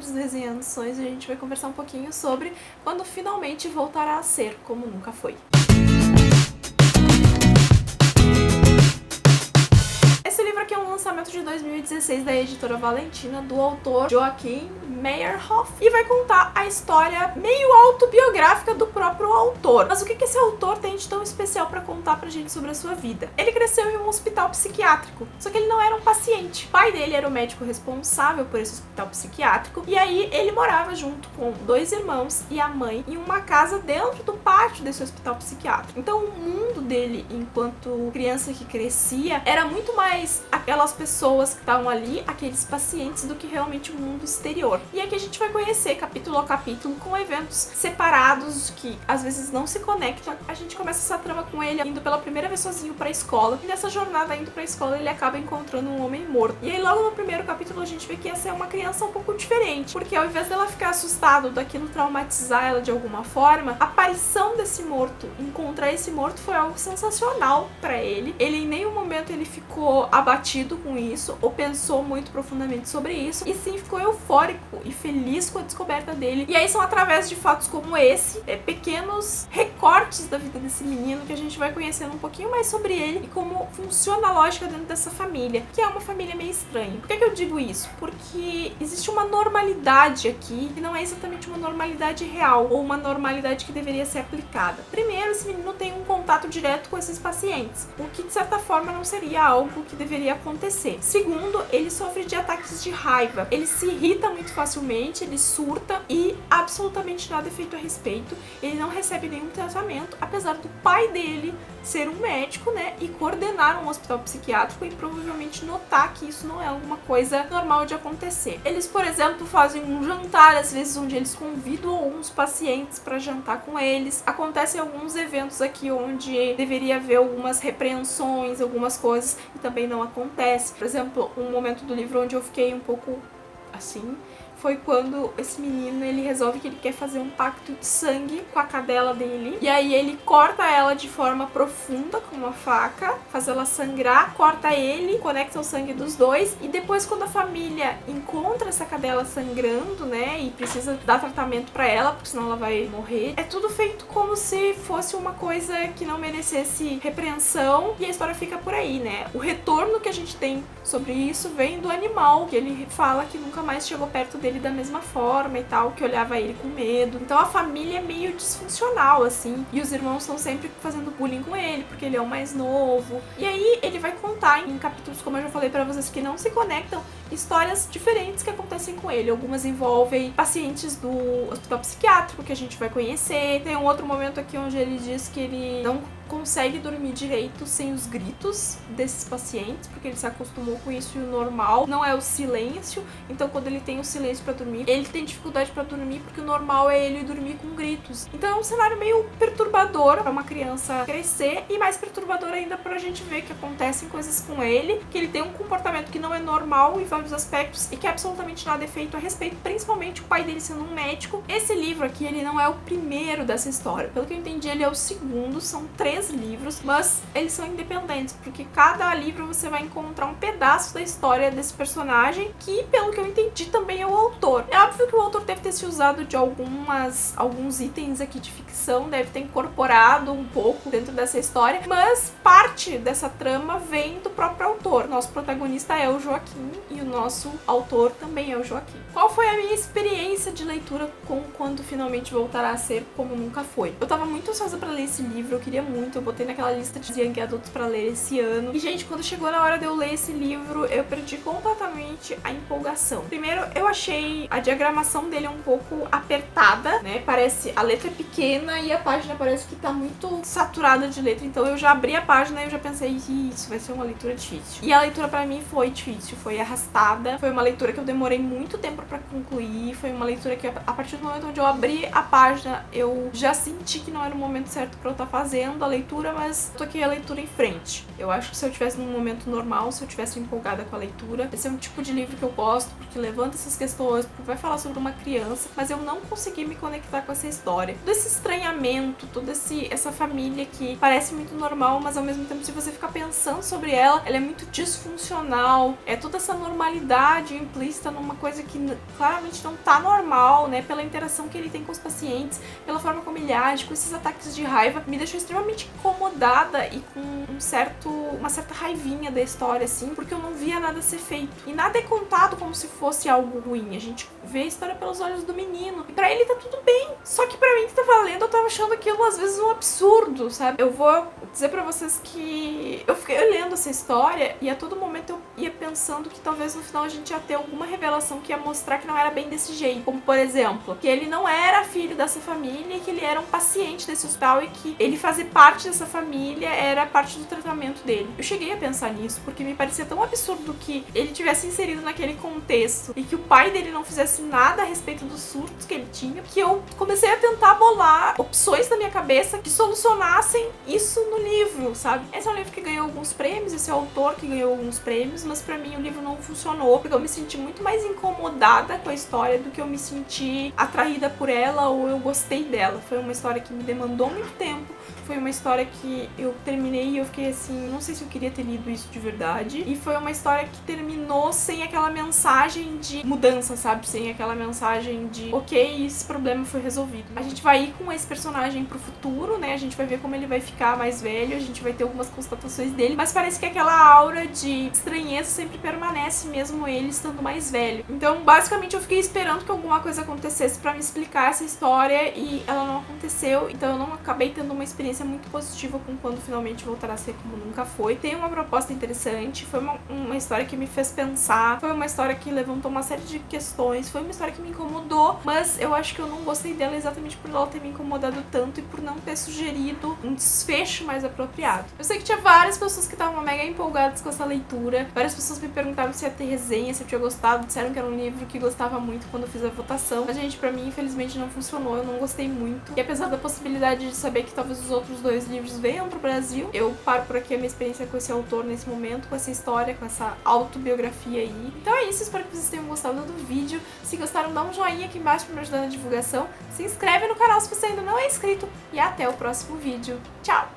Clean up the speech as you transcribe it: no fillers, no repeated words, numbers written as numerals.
Vídeos Resenhando Sonhos e a gente vai conversar um pouquinho sobre quando finalmente voltará a ser como nunca foi. Esse livro aqui é um lançamento de 2016 da editora Valentina, do autor Joachim Meyerhoff, e vai contar a história meio autobiográfica do próprio autor. Mas o que esse autor tem de tão especial para contar pra gente sobre a sua vida? Ele cresceu em um hospital psiquiátrico, só que ele não era um paciente. O pai dele era o médico responsável por esse hospital psiquiátrico, e aí ele morava junto com 2 irmãos e a mãe em uma casa dentro do pátio desse hospital psiquiátrico. Então o mundo dele, enquanto criança que crescia, era muito mais aquelas pessoas que estavam ali, aqueles pacientes, do que realmente o mundo exterior. E aqui a gente vai conhecer capítulo a capítulo, com eventos separados que às vezes não se conectam. A gente começa essa trama com ele indo pela primeira vez sozinho pra escola, e nessa jornada indo pra escola ele acaba encontrando um homem morto. E aí logo no primeiro capítulo a gente vê que essa é uma criança um pouco diferente, porque ao invés dela ficar assustada, daquilo traumatizar ela de alguma forma, a aparição desse morto, encontrar esse morto, foi algo sensacional pra ele. Ele em nenhum momento ele ficou abatido com isso, ou pensou muito profundamente sobre isso, e sim ficou eufórico e feliz com a descoberta dele. E aí são através de fatos como esse, pequenos recortes da vida desse menino, que a gente vai conhecendo um pouquinho mais sobre ele e como funciona a lógica dentro dessa família, que é uma família meio estranha. Por que eu digo isso? Porque existe uma normalidade aqui que não é exatamente uma normalidade real, ou uma normalidade que deveria ser aplicada. Primeiro, esse menino tem um contato direto com esses pacientes, o que de certa forma não seria algo que deveria acontecer. Segundo, ele sofre de ataques de raiva, ele se irrita muito facilmente, ele surta e absolutamente nada é feito a respeito. Ele não recebe nenhum tratamento, apesar do pai dele ser um médico, né, e coordenar um hospital psiquiátrico, e provavelmente notar que isso não é alguma coisa normal de acontecer. Eles, por exemplo, fazem um jantar, às vezes, onde eles convidam alguns pacientes para jantar com eles. Acontecem alguns eventos aqui onde deveria haver algumas repreensões, algumas coisas, e também não acontece. Por exemplo, um momento do livro onde eu fiquei um pouco assim foi quando esse menino, ele resolve que ele quer fazer um pacto de sangue com a cadela dele, e aí ele corta ela de forma profunda com uma faca, faz ela sangrar, corta ele, conecta o sangue dos dois, e depois, quando a família encontra essa cadela sangrando, né, e precisa dar tratamento pra ela, porque senão ela vai morrer, é tudo feito como se fosse uma coisa que não merecesse repreensão, e a história fica por aí, né. O retorno que a gente tem sobre isso vem do animal, que ele fala que nunca mais chegou perto dele da mesma forma e tal, que olhava ele com medo. Então a família é meio disfuncional, assim, e os irmãos estão sempre fazendo bullying com ele, porque ele é o mais novo. E aí ele vai contar em capítulos, como eu já falei pra vocês, que não se conectam, histórias diferentes que acontecem com ele. Algumas envolvem pacientes do hospital psiquiátrico, que a gente vai conhecer. Tem um outro momento aqui onde ele diz que ele não consegue dormir direito sem os gritos desses pacientes, porque ele se acostumou com isso, e o normal não é o silêncio. Então quando ele tem o silêncio pra dormir, ele tem dificuldade pra dormir, porque o normal é ele dormir com gritos. Então é um cenário meio perturbador pra uma criança crescer, e mais perturbador ainda pra gente ver que acontecem coisas com ele, que ele tem um comportamento que não é normal em vários aspectos, e que absolutamente nada é feito a respeito, principalmente o pai dele sendo um médico. Esse livro aqui, ele não é o primeiro dessa história. Pelo que eu entendi, ele é o segundo, são 3 livros, mas eles são independentes, porque cada livro você vai encontrar um pedaço da história desse personagem, que, pelo que eu entendi, também é o autor. É óbvio que o autor deve ter se usado de alguns itens aqui de ficção, deve ter incorporado um pouco dentro dessa história, mas parte dessa trama vem do próprio autor. Nosso protagonista é o Joaquim, e o nosso autor também é o Joaquim. Qual foi a minha experiência de leitura com Quando Finalmente Voltará a Ser Como Nunca Foi? Eu tava muito ansiosa pra ler esse livro, eu queria muito, eu botei naquela lista de young adults pra ler esse ano. E, gente, quando chegou na hora de eu ler esse livro, eu perdi completamente a empolgação. Primeiro, eu achei a diagramação dele um pouco apertada, né? Parece, a letra é pequena e a página parece que tá muito saturada de letra. Então eu já abri a página e eu já pensei, isso vai ser uma leitura difícil. E a leitura pra mim foi difícil, foi arrastada. Foi uma leitura que eu demorei muito tempo pra concluir. Foi uma leitura que, a partir do momento onde eu abri a página, eu já senti que não era o momento certo pra eu estar fazendo a leitura, mas toquei a leitura em frente. Eu acho que se eu tivesse num momento normal, se eu tivesse empolgada com a leitura, esse é um tipo de livro que eu gosto, porque levanta essas questões, porque vai falar sobre uma criança, criança, mas eu não consegui me conectar com essa história. Todo esse estranhamento, toda essa família que parece muito normal, mas ao mesmo tempo, se você ficar pensando sobre ela, ela é muito disfuncional. É toda essa normalidade implícita numa coisa que claramente não tá normal, né? Pela interação que ele tem com os pacientes, pela forma como ele age, com esses ataques de raiva, me deixou extremamente incomodada e com uma certa raivinha da história, assim, porque eu não via nada ser feito. E nada é contado como se fosse algo ruim. A gente vê a história pelos olhos do menino. E pra ele tá tudo bem. Só que pra mim que tava lendo, eu tava achando aquilo às vezes um absurdo, sabe? Eu vou dizer pra vocês que eu fiquei olhando essa história e a todo momento eu ia pensando que talvez no final a gente ia ter alguma revelação que ia mostrar que não era bem desse jeito. Como, por exemplo, que ele não era filho dessa família e que ele era um paciente desse hospital e que ele fazer parte dessa família era parte do tratamento dele. Eu cheguei a pensar nisso porque me parecia tão absurdo que ele tivesse inserido naquele contexto e que o pai dele não fizesse nada a respeito dos surtos que ele tinha, que eu comecei a tentar bolar opções na minha cabeça que solucionassem isso no livro, sabe? Esse é um livro que ganhou alguns prêmios, esse é o autor que ganhou alguns prêmios, mas pra mim o livro não funcionou, porque eu me senti muito mais incomodada com a história do que eu me senti atraída por ela ou eu gostei dela. Foi uma história que me demandou muito tempo, foi uma história que eu terminei e eu fiquei assim, não sei se eu queria ter lido isso de verdade, e foi uma história que terminou sem aquela mensagem de mudança, sabe? Sem aquela mensagem de, ok, esse problema foi resolvido. A gente vai ir com esse personagem pro futuro, né? A gente vai ver como ele vai ficar mais velho, a gente vai ter algumas constatações dele, mas parece que aquela aura de estranheza sempre permanece mesmo ele estando mais velho. Então, basicamente, eu fiquei esperando que alguma coisa acontecesse pra me explicar essa história e ela não aconteceu, então eu não acabei tendo uma experiência muito positiva com quando finalmente voltará a ser como nunca foi. Tem uma proposta interessante, foi uma história que me fez pensar, foi uma história que levantou uma série de questões, foi uma história que me incomodou, mas eu acho que eu não gostei dela exatamente por ela ter me incomodado tanto e por não ter sugerido um desfecho mais apropriado. Eu sei que tinha várias pessoas que estavam mega empolgadas com essa leitura, várias pessoas me perguntaram se ia ter resenha, se eu tinha gostado, disseram que era um livro que gostava muito quando eu fiz a votação, mas gente, pra mim infelizmente não funcionou, eu não gostei muito, e apesar da possibilidade de saber que talvez os outros dois livros venham pro Brasil, eu paro por aqui a minha experiência com esse autor nesse momento, com essa história, com essa autobiografia aí. Então é isso, espero que vocês tenham gostado do vídeo. Se gostaram, dá um joinha aqui embaixo pra me ajudar na divulgação, se inscreve no canal se você ainda não é inscrito e até o próximo vídeo. Tchau!